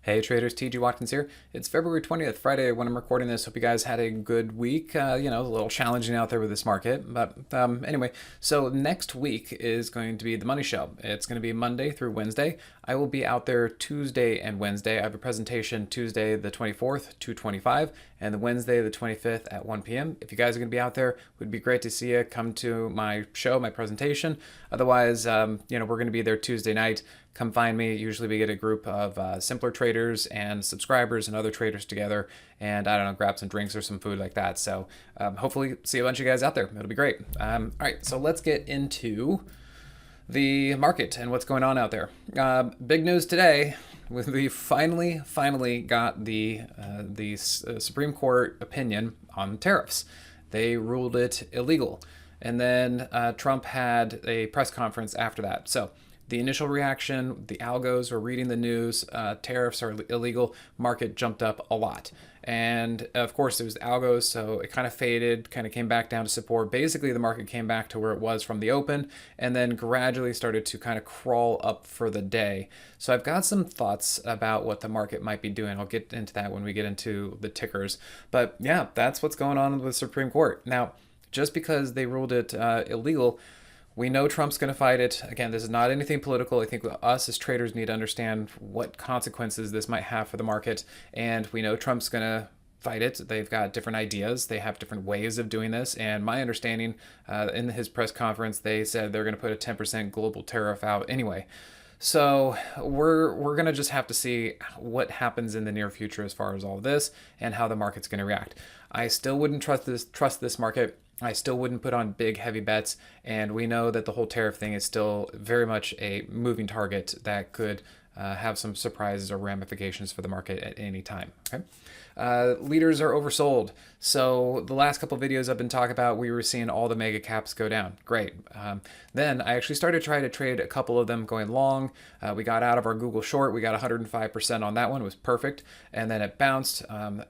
Hey traders, TG Watkins here. It's February 20th, Friday, when I'm recording this. Hope you guys had a good week. A little challenging out there with this market. But anyway, so next week is going to be the money show. It's going to be Monday through Wednesday. I will be out there Tuesday and Wednesday. I have a presentation Tuesday the 24th, 2:25, and the Wednesday the 25th at 1 p.m. If you guys are going to be out there, it would be great to see you. Come to my show, my presentation. Otherwise, we're going to be there Tuesday night. Come find me. Usually we get a group of simpler traders and subscribers and other traders together, and I don't know, grab some drinks or some food like that. So hopefully see a bunch of you guys out there. It'll be great. All right, so let's get into the market and what's going on out there. Big news today. We finally got the Supreme Court opinion on tariffs. They ruled it illegal, and then Trump had a press conference after that. So the initial reaction, the algos were reading the news, tariffs are illegal, market jumped up a lot. And of course it was the algos, so it kind of faded, kind of came back down to support. Basically the market came back to where it was from the open and then gradually started to kind of crawl up for the day. So I've got some thoughts about what the market might be doing. I'll get into that when we get into the tickers. But yeah, that's what's going on with the Supreme Court. Now, just because they ruled it illegal, we know Trump's going to fight it. Again, this is not anything political. I think us as traders need to understand what consequences this might have for the market. And we know Trump's going to fight it. They've got different ideas. They have different ways of doing this. And my understanding, in his press conference, they said they're going to put a 10% global tariff out anyway. So we're going to just have to see what happens in the near future as far as all of this and how the market's going to react. I still wouldn't trust this market. I still wouldn't put on big, heavy bets, and we know that the whole tariff thing is still very much a moving target that could have some surprises or ramifications for the market at any time. Okay, leaders are oversold. So the last couple of videos I've been talking about, we were seeing all the mega caps go down. Great. Then I actually started trying to trade a couple of them going long. We got out of our Google short. We got 105% on that one. It was perfect. And then it bounced.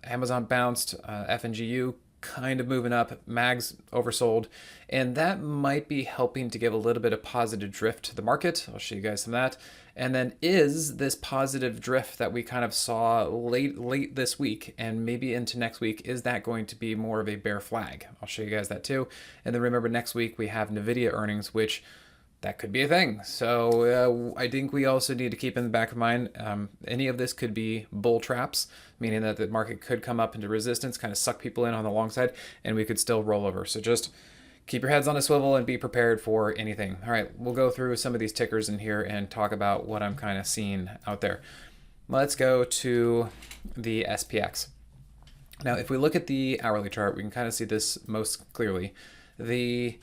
Amazon bounced. FNGU kind of moving up, mags oversold, and that might be helping to give a little bit of positive drift to the market. I'll show you guys some of that. And then is this positive drift that we kind of saw late this week and maybe into next week, is that going to be more of a bear flag? I'll show you guys that too. And then remember, next week we have NVIDIA earnings, which that could be a thing. So I think we also need to keep in the back of mind, any of this could be bull traps, meaning that the market could come up into resistance, kind of suck people in on the long side, and we could still roll over. So just keep your heads on a swivel and be prepared for anything. All right, we'll go through some of these tickers in here and talk about what I'm kind of seeing out there. Let's go to the SPX. Now, if we look at the hourly chart, we can kind of see this most clearly. The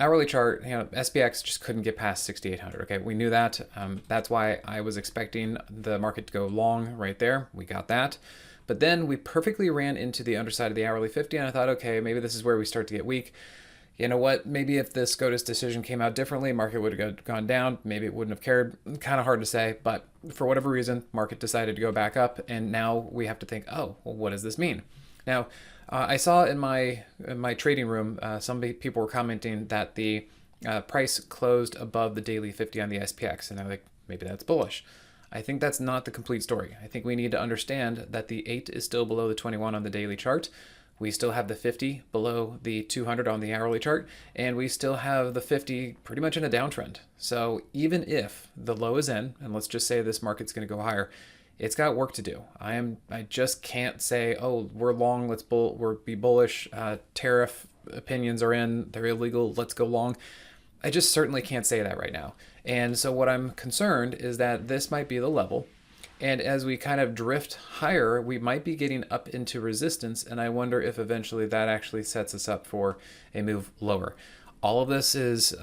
hourly chart, SPX just couldn't get past 6,800. Okay, we knew that. That's why I was expecting the market to go long right there. We got that. But then we perfectly ran into the underside of the hourly 50, and I thought, okay, maybe this is where we start to get weak. You know what? Maybe if the SCOTUS decision came out differently, market would have gone down. Maybe it wouldn't have cared. Kind of hard to say, but for whatever reason, market decided to go back up, and now we have to think, oh, well, what does this mean? Now, I saw in my trading room, some people were commenting that the price closed above the daily 50 on the SPX, and they're like, maybe that's bullish. I think that's not the complete story. I think we need to understand that the 8 is still below the 21 on the daily chart. We still have the 50 below the 200 on the hourly chart, and we still have the 50 pretty much in a downtrend. So even if the low is in, and let's just say this market's going to go higher, it's got work to do. I just can't say, oh, we're long, we're be bullish, tariff opinions are in, they're illegal, let's go long. I just certainly can't say that right now. And so what I'm concerned is that this might be the level. And as we kind of drift higher, we might be getting up into resistance. And I wonder if eventually that actually sets us up for a move lower. All of this is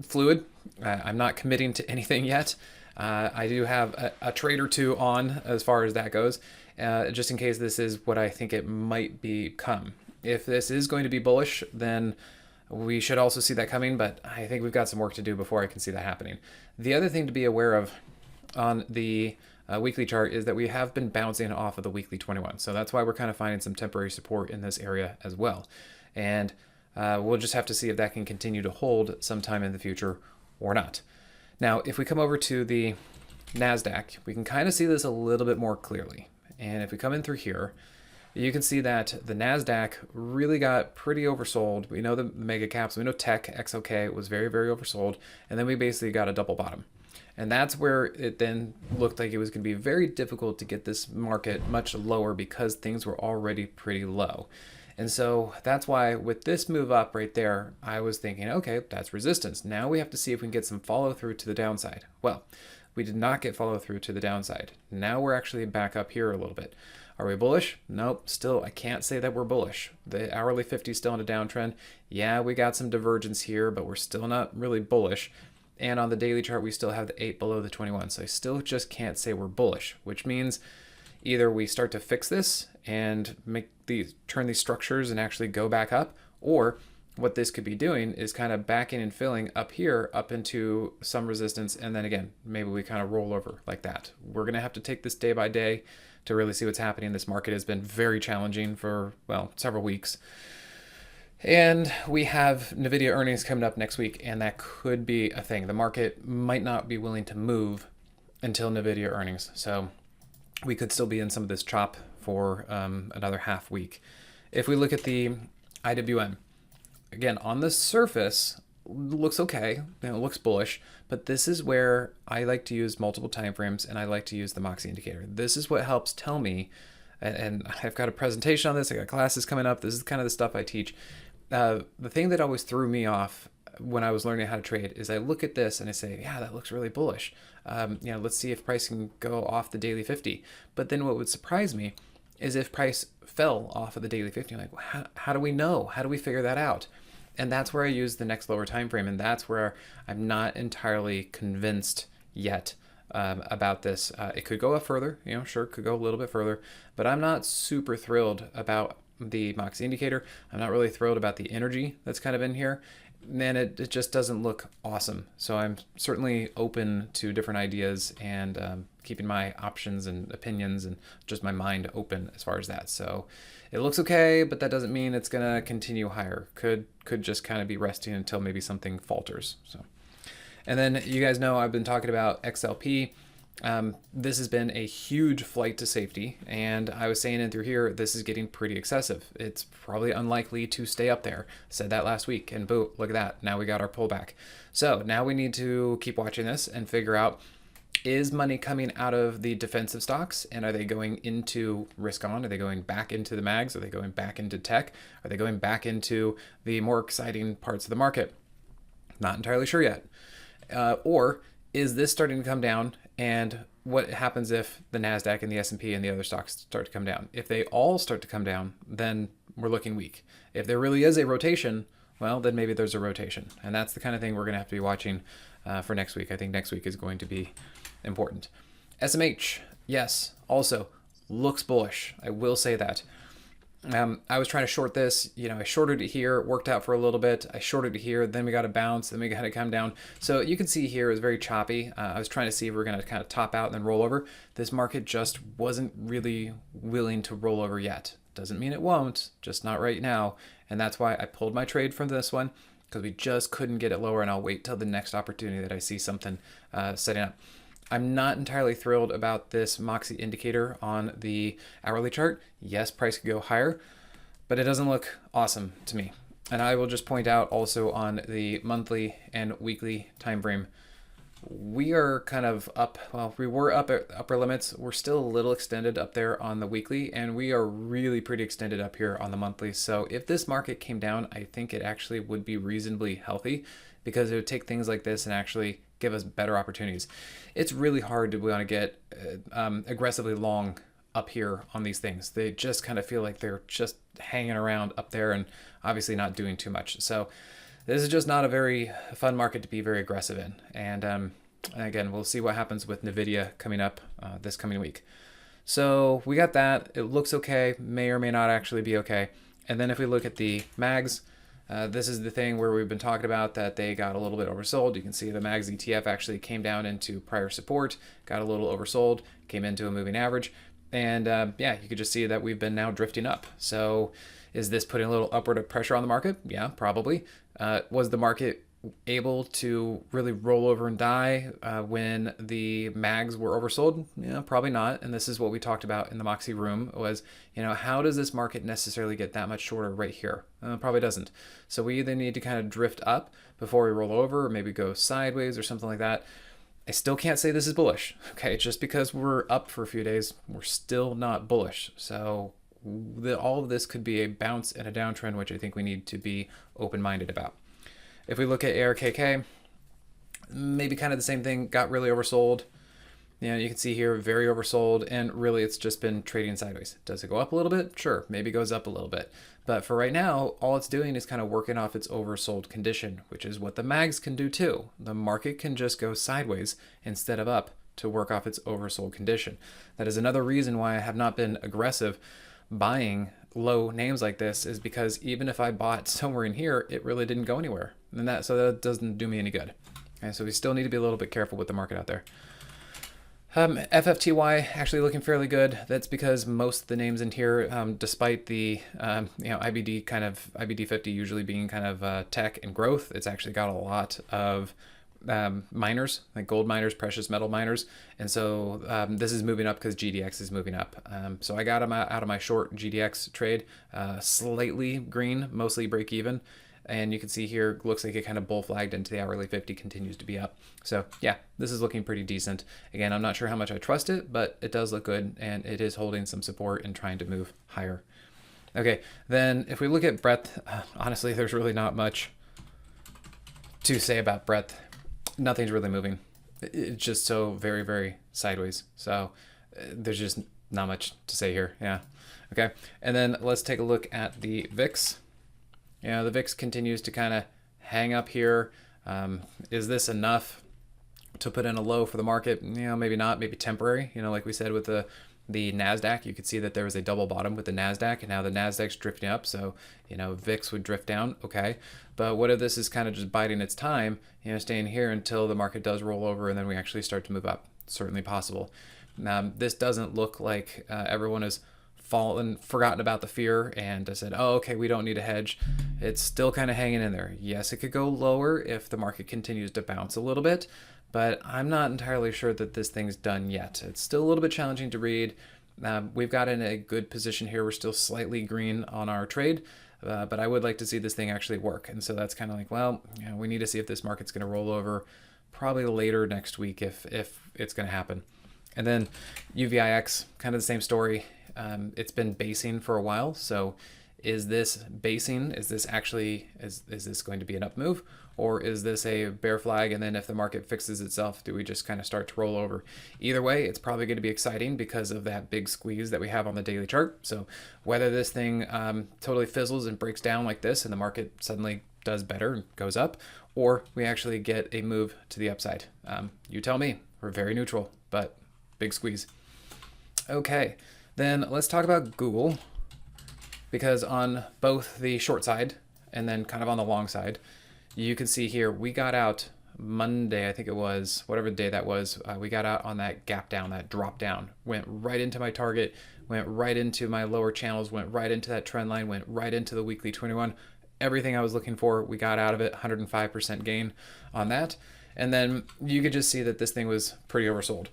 fluid. I'm not committing to anything yet. I do have a trade or two on as far as that goes, just in case this is what I think it might become. If this is going to be bullish, then we should also see that coming, but I think we've got some work to do before I can see that happening. The other thing to be aware of on the weekly chart is that we have been bouncing off of the weekly 21. So that's why we're kind of finding some temporary support in this area as well. And we'll just have to see if that can continue to hold sometime in the future or not. Now, if we come over to the NASDAQ, we can kind of see this a little bit more clearly. And if we come in through here, you can see that the NASDAQ really got pretty oversold. We know the mega caps, we know tech, XOK was very, very oversold. And then we basically got a double bottom. And that's where it then looked like it was going to be very difficult to get this market much lower because things were already pretty low. And so that's why with this move up right there, I was thinking, okay, that's resistance. Now we have to see if we can get some follow through to the downside. Well, we did not get follow through to the downside. Now we're actually back up here a little bit. Are we bullish? Nope. Still, I can't say that we're bullish. The hourly 50 is still in a downtrend. Yeah, we got some divergence here, but we're still not really bullish. And on the daily chart, we still have the 8 below the 21. So I still just can't say we're bullish, which means either we start to fix this and turn these structures and actually go back up, or what this could be doing is kind of backing and filling up here, up into some resistance. And then again, maybe we kind of roll over like that. We're going to have to take this day by day to really see what's happening. This market has been very challenging for, well, several weeks. And we have NVIDIA earnings coming up next week, and that could be a thing. The market might not be willing to move until NVIDIA earnings. So we could still be in some of this chop for another half week. If we look at the IWM, again, on the surface, looks okay. It looks bullish, but this is where I like to use multiple time frames, and I like to use the Moxie Indicator. This is what helps tell me, and I've got a presentation on this. I got classes coming up. This is kind of the stuff I teach. The thing that always threw me off when I was learning how to trade is I look at this and I say, yeah, that looks really bullish. Let's see if price can go off the daily 50. But then what would surprise me is if price fell off of the daily 50. I'm like, well, how do we know? How do we figure that out? And that's where I use the next lower time frame, and that's where I'm not entirely convinced yet about this. It could go up further, sure, could go a little bit further, but I'm not super thrilled about the Moxie Indicator. I'm not really thrilled about the energy that's kind of in here. And it just doesn't look awesome. So I'm certainly open to different ideas and keeping my options and opinions and just my mind open as far as that. So it looks okay, but that doesn't mean it's going to continue higher. Could just kind of be resting until maybe something falters. So, and then you guys know I've been talking about XLP. This has been a huge flight to safety, and I was saying in through here, this is getting pretty excessive. It's probably unlikely to stay up there. Said that last week, and boom, look at that. Now we got our pullback. So now we need to keep watching this and figure out, is money coming out of the defensive stocks, and are they going into risk on? Are they going back into the mags? Are they going back into tech? Are they going back into the more exciting parts of the market? Not entirely sure yet. Or is this starting to come down? And what happens if the NASDAQ and the S&P and the other stocks start to come down? If they all start to come down, then we're looking weak. If there really is a rotation, well, then maybe there's a rotation. And that's the kind of thing we're going to have to be watching for next week. I think next week is going to be important. SMH, yes, also looks bullish. I will say that. I was trying to short this, I shorted it here, worked out for a little bit. I shorted it here, then we got a bounce, then we got to come down. So you can see here it was very choppy. I was trying to see if we're going to kind of top out and then roll over. This market just wasn't really willing to roll over yet. Doesn't mean it won't, just not right now. And that's why I pulled my trade from this one, because we just couldn't get it lower, and I'll wait till the next opportunity that I see something setting up. I'm not entirely thrilled about this Moxie Indicator on the hourly chart. Yes, price could go higher, but it doesn't look awesome to me. And I will just point out also on the monthly and weekly time frame, we are kind of up. Well, we were up at upper limits. We're still a little extended up there on the weekly, and we are really pretty extended up here on the monthly. So if this market came down, I think it actually would be reasonably healthy, because it would take things like this and actually give us better opportunities. It's really hard to want to get aggressively long up here on these things. They just kind of feel like they're just hanging around up there and obviously not doing too much. So this is just not a very fun market to be very aggressive in. And again, we'll see what happens with NVIDIA coming up this coming week. So we got that. It looks okay, may or may not actually be okay. And then if we look at the mags, this is the thing where we've been talking about that they got a little bit oversold. You can see the MAGS ETF actually came down into prior support, got a little oversold, came into a moving average. And yeah, you could just see that we've been now drifting up. So is this putting a little upward pressure on the market? Yeah, probably. Was the market able to really roll over and die when the mags were oversold? Probably not. And this is what we talked about in the Moxie room was, how does this market necessarily get that much shorter right here? Probably doesn't. So we either need to kind of drift up before we roll over, or maybe go sideways or something like that. I still can't say this is bullish. Okay, just because we're up for a few days, we're still not bullish. So all of this could be a bounce and a downtrend, which I think we need to be open-minded about. If we look at ARKK, maybe kind of the same thing, got really oversold. You can see here, very oversold, and really it's just been trading sideways. Does it go up a little bit? Sure, maybe it goes up a little bit. But for right now, all it's doing is kind of working off its oversold condition, which is what the mags can do too. The market can just go sideways instead of up to work off its oversold condition. That is another reason why I have not been aggressive buying low names like this, is because even if I bought somewhere in here, it really didn't go anywhere. And so that doesn't do me any good. Okay, so we still need to be a little bit careful with the market out there. FFTY actually looking fairly good. That's because most of the names in here, despite the IBD 50 usually being kind of tech and growth, it's actually got a lot of miners, like gold miners, precious metal miners. And so this is moving up because GDX is moving up. So I got them out of my short GDX trade, slightly green, mostly break even. And you can see here, looks like it kind of bull flagged into the hourly 50, continues to be up. So yeah, this is looking pretty decent. Again, I'm not sure how much I trust it, but it does look good, and it is holding some support and trying to move higher. Okay, then if we look at breadth, honestly, there's really not much to say about breadth. Nothing's really moving. It's just so very, very sideways. So there's just not much to say here. Yeah. Okay, and then let's take a look at the VIX. The VIX continues to kind of hang up here. Is this enough to put in a low for the market? Maybe not, maybe temporary. Like we said with the NASDAQ, you could see that there was a double bottom with the NASDAQ, and now the NASDAQ's drifting up. So, VIX would drift down. Okay. But what if this is kind of just biding its time, staying here until the market does roll over and then we actually start to move up? Certainly possible. This doesn't look like everyone is forgotten about the fear and I said, oh, okay, we don't need a hedge. It's still kind of hanging in there. Yes, it could go lower if the market continues to bounce a little bit, but I'm not entirely sure that this thing's done yet. It's still a little bit challenging to read. We've got in a good position here. We're still slightly green on our trade, but I would like to see this thing actually work. And so that's kind of like, well, we need to see if this market's going to roll over probably later next week if it's going to happen. And then UVIX, kind of the same story. It's been basing for a while. So is this basing? Is this actually, is this going to be an up move, or is this a bear flag? And then if the market fixes itself, do we just kind of start to roll over? Either way, it's probably going to be exciting because of that big squeeze that we have on the daily chart. So whether this thing totally fizzles and breaks down like this and the market suddenly does better and goes up, or we actually get a move to the upside. You tell me. We're very neutral, but big squeeze. Okay. Then let's talk about Google, because on both the short side and then kind of on the long side, you can see here we got out Monday, I think it was, whatever day that was, we got out on that gap down, that drop down, went right into my target, went right into my lower channels, went right into that trend line, went right into the weekly 21. Everything I was looking for, we got out of it, 105% gain on that. And then you could just see that this thing was pretty oversold.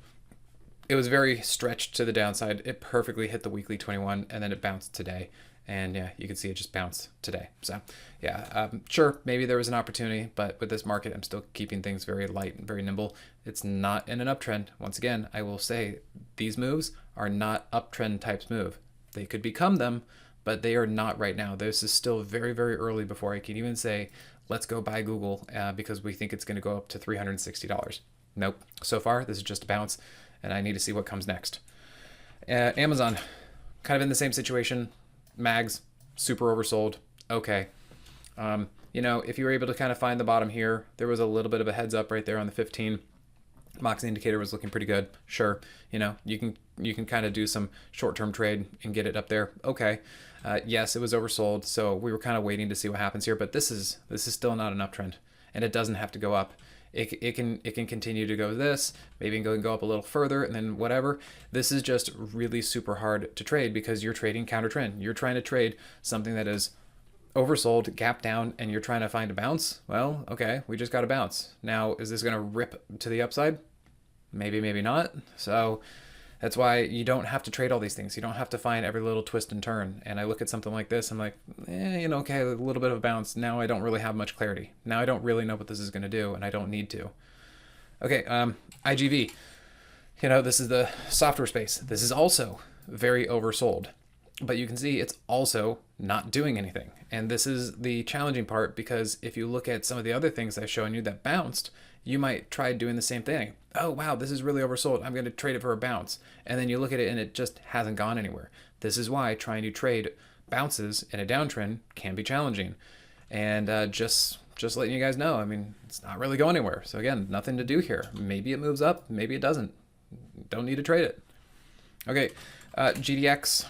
It was very stretched to the downside. It perfectly hit the weekly 21 and then it bounced today. And yeah, you can see it just bounced today. So yeah, sure, maybe there was an opportunity, but with this market, I'm still keeping things very light and very nimble. It's not in an uptrend. Once again, I will say these moves are not uptrend types move. They could become them, but they are not right now. This is still very, very early before I can even say, let's go buy Google because we think it's going to go up to $360. Nope. So far, this is just a bounce, and I need to see what comes next. Amazon, kind of in the same situation. Mags, super oversold. Okay. If you were able to kind of find the bottom here, there was a little bit of a heads up right there on the 15. Moxie Indicator was looking pretty good. Sure. You can kind of do some short-term trade and get it up there. Okay. Yes, it was oversold. So we were kind of waiting to see what happens here, but this is still not an uptrend, and it doesn't have to go up. It can continue to go this, maybe go up a little further, and then whatever. This is just really super hard to trade because you're trading counter trend. You're trying to trade something that is oversold, gap down, and you're trying to find a bounce, well, okay, we just got a bounce. Now, is this going to rip to the upside? Maybe, maybe not. So that's why you don't have to trade all these things. You don't have to find every little twist and turn. And I look at something like this, I'm like, okay, a little bit of a bounce. Now I don't really have much clarity. Now I don't really know what this is going to do, and I don't need to. Okay, IGV. This is the software space. This is also very oversold. But you can see it's also not doing anything. And this is the challenging part, because if you look at some of the other things I've shown you that bounced, you might try doing the same thing. Oh, wow, this is really oversold. I'm going to trade it for a bounce. And then you look at it and it just hasn't gone anywhere. This is why trying to trade bounces in a downtrend can be challenging. And just letting you guys know, I mean, it's not really going anywhere. So again, nothing to do here. Maybe it moves up, maybe it doesn't. Don't need to trade it. Okay, GDX.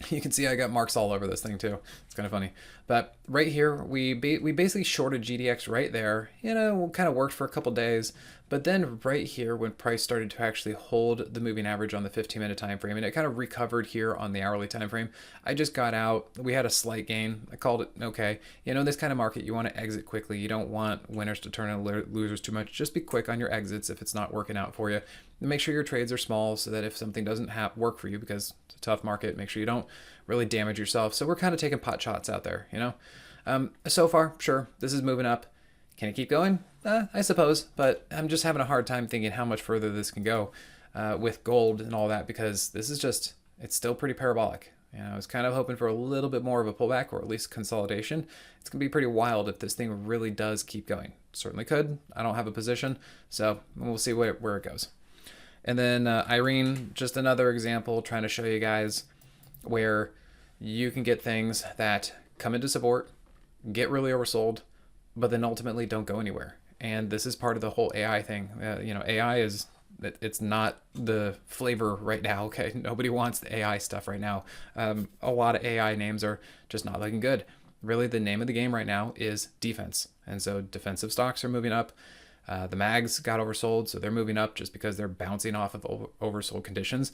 You can see I got marks all over this thing too. It's kind of funny. But right here, we basically shorted GDX right there. Kind of worked for a couple days. But then right here, when price started to actually hold the moving average on the 15-minute time frame, and it kind of recovered here on the hourly time frame, I just got out. We had a slight gain. I called it okay. This kind of market, you want to exit quickly. You don't want winners to turn into losers too much. Just be quick on your exits if it's not working out for you. And make sure your trades are small, so that if something doesn't work for you, because it's a tough market, make sure you don't really damage yourself. So we're kind of taking pot shots out there, So far, sure, this is moving up. Can it keep going? I suppose, but I'm just having a hard time thinking how much further this can go with gold and all that, because this is just, it's still pretty parabolic. I was kind of hoping for a little bit more of a pullback, or at least consolidation. It's going to be pretty wild if this thing really does keep going. Certainly could. I don't have a position, so we'll see where it goes. And then Irene, just another example, trying to show you guys where you can get things that come into support, get really oversold, but then ultimately don't go anywhere. And this is part of the whole AI thing. AI is, it's not the flavor right now. Okay, nobody wants the AI stuff right now. A lot of AI names are just not looking good. Really, the name of the game right now is defense. And so defensive stocks are moving up. The mags got oversold, so they're moving up just because they're bouncing off of oversold conditions.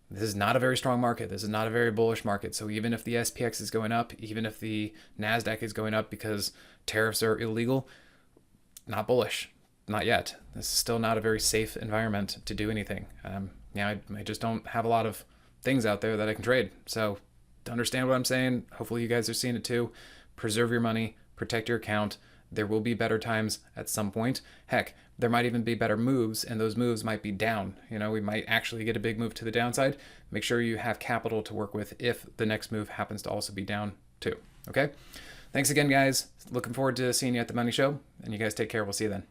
This is not a very strong market. This is not a very bullish market. So even if the SPX is going up, even if the NASDAQ is going up because tariffs are illegal, not bullish, not yet. This is still not a very safe environment to do anything. I just don't have a lot of things out there that I can trade. So to understand what I'm saying, hopefully you guys are seeing it too. Preserve your money, protect your account. There will be better times at some point. Heck, there might even be better moves, and those moves might be down. We might actually get a big move to the downside. Make sure you have capital to work with if the next move happens to also be down too. Okay? Thanks again, guys. Looking forward to seeing you at the Money Show, and you guys take care. We'll see you then.